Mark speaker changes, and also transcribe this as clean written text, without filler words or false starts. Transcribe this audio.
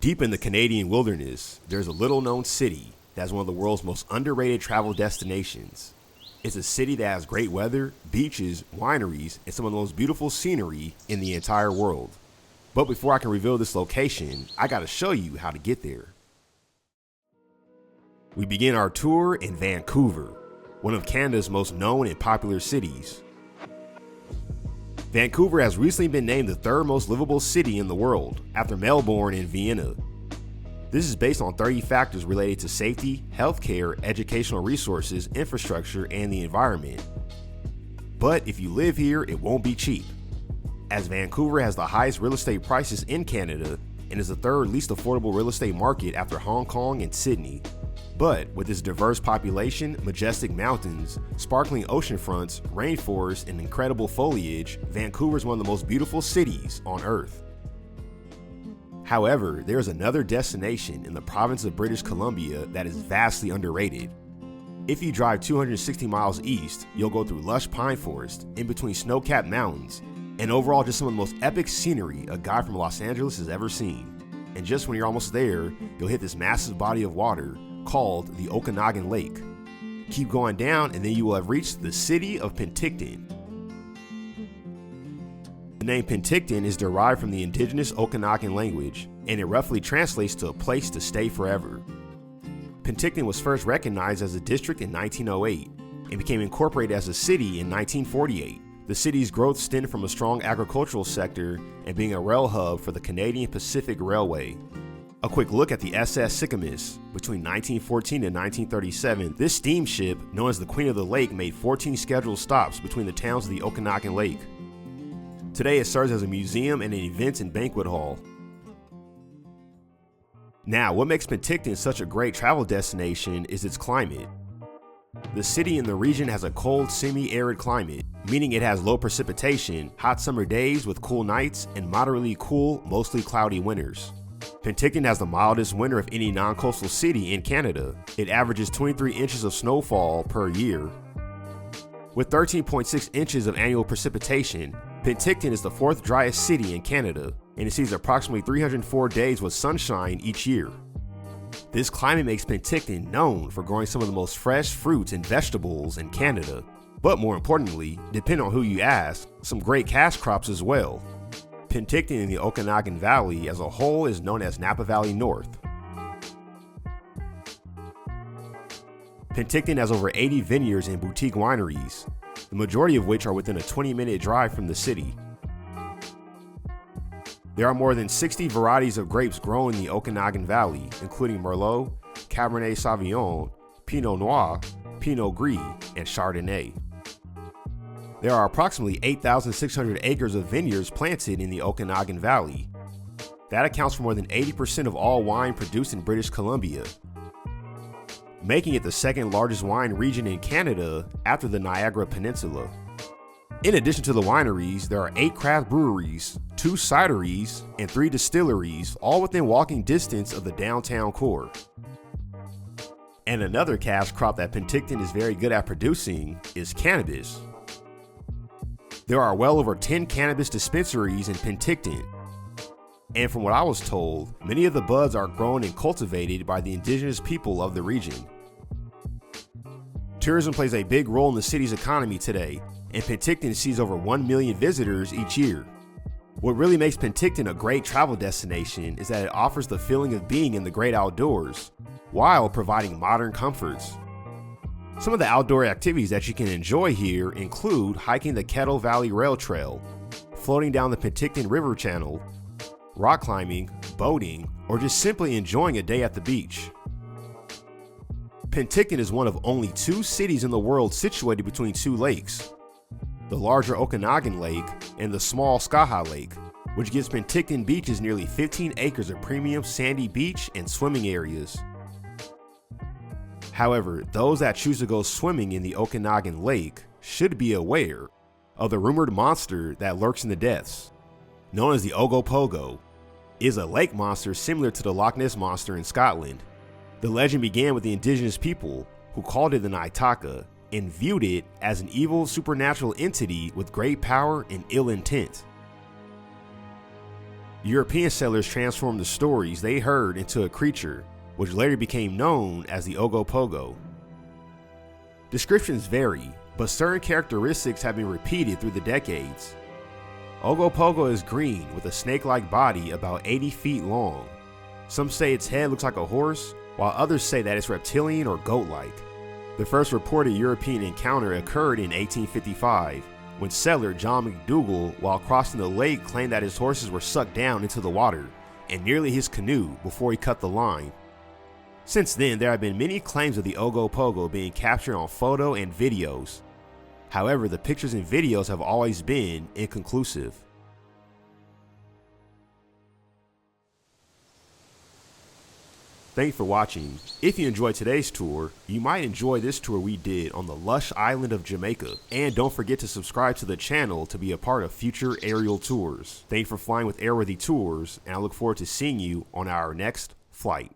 Speaker 1: Deep in the Canadian wilderness, there's a little-known city that's one of the world's most underrated travel destinations. It's a city that has great weather, beaches, wineries, and some of the most beautiful scenery in the entire world. But before I can reveal this location, I gotta show you how to get there. We begin our tour in Vancouver, one of Canada's most known and popular cities. Vancouver has recently been named the third most livable city in the world, after Melbourne and Vienna. This is based on 30 factors related to safety, healthcare, educational resources, infrastructure, and the environment. But if you live here, it won't be cheap, as Vancouver has the highest real estate prices in Canada and is the third least affordable real estate market after Hong Kong and Sydney. But with its diverse population, majestic mountains, sparkling ocean fronts, rainforests, and incredible foliage, Vancouver is one of the most beautiful cities on Earth. However, there is another destination in the province of British Columbia that is vastly underrated. If you drive 260 miles east, you'll go through lush pine forest, in between snow-capped mountains, and overall just some of the most epic scenery a guy from Los Angeles has ever seen. And just when you're almost there, you'll hit this massive body of water called the Okanagan Lake. Keep going down and then you will have reached the city of Penticton. The name Penticton is derived from the indigenous Okanagan language, and it roughly translates to a place to stay forever. Penticton was first recognized as a district in 1908 and became incorporated as a city in 1948. The city's growth stemmed from a strong agricultural sector and being a rail hub for the Canadian Pacific Railway. A quick look at the SS Sycamus. Between 1914 and 1937, this steamship, known as the Queen of the Lake, made 14 scheduled stops between the towns of the Okanagan Lake. Today it serves as a museum and an events and banquet hall. Now, what makes Penticton such a great travel destination is its climate. The city in the region has a cold, semi-arid climate, meaning it has low precipitation, hot summer days with cool nights, and moderately cool, mostly cloudy winters. Penticton has the mildest winter of any non-coastal city in Canada. It averages 23 inches of snowfall per year. With 13.6 inches of annual precipitation, Penticton is the fourth driest city in Canada, and it sees approximately 304 days with sunshine each year. This climate makes Penticton known for growing some of the most fresh fruits and vegetables in Canada, but more importantly, depending on who you ask, some great cash crops as well. Penticton in the Okanagan Valley as a whole is known as Napa Valley North. Penticton has over 80 vineyards and boutique wineries, the majority of which are within a 20-minute drive from the city. There are more than 60 varieties of grapes grown in the Okanagan Valley, including Merlot, Cabernet Sauvignon, Pinot Noir, Pinot Gris, and Chardonnay. There are approximately 8,600 acres of vineyards planted in the Okanagan Valley. That accounts for more than 80% of all wine produced in British Columbia, making it the second largest wine region in Canada after the Niagara Peninsula. In addition to the wineries, there are 8 craft breweries, 2 cideries, and 3 distilleries, all within walking distance of the downtown core. And another cash crop that Penticton is very good at producing is cannabis. There are well over 10 cannabis dispensaries in Penticton, and from what I was told, many of the buds are grown and cultivated by the indigenous people of the region. Tourism plays a big role in the city's economy today, and Penticton sees over 1 million visitors each year. What really makes Penticton a great travel destination is that it offers the feeling of being in the great outdoors, while providing modern comforts. Some of the outdoor activities that you can enjoy here include hiking the Kettle Valley Rail Trail, floating down the Penticton River Channel, rock climbing, boating, or just simply enjoying a day at the beach. Penticton is one of only 2 cities in the world situated between 2 lakes, the larger Okanagan Lake and the small Skaha Lake, which gives Penticton beaches nearly 15 acres of premium sandy beach and swimming areas. However, those that choose to go swimming in the Okanagan Lake should be aware of the rumored monster that lurks in the depths. Known as the Ogopogo, is a lake monster similar to the Loch Ness Monster in Scotland. The legend began with the indigenous people, who called it the Naitaka and viewed it as an evil supernatural entity with great power and ill intent. European settlers transformed the stories they heard into a creature, which later became known as the Ogopogo. Descriptions vary, but certain characteristics have been repeated through the decades. Ogopogo is green with a snake-like body about 80 feet long. Some say its head looks like a horse, while others say that it's reptilian or goat-like. The first reported European encounter occurred in 1855, when settler John McDougall, while crossing the lake, claimed that his horses were sucked down into the water and nearly his canoe before he cut the line. Since then, there have been many claims of the Ogopogo being captured on photo and videos. However, the pictures and videos have always been inconclusive. Thank you for watching. If you enjoyed today's tour, you might enjoy this tour we did on the lush island of Jamaica. And don't forget to subscribe to the channel to be a part of future aerial tours. Thank you for flying with Airworthy Tours, and I look forward to seeing you on our next flight.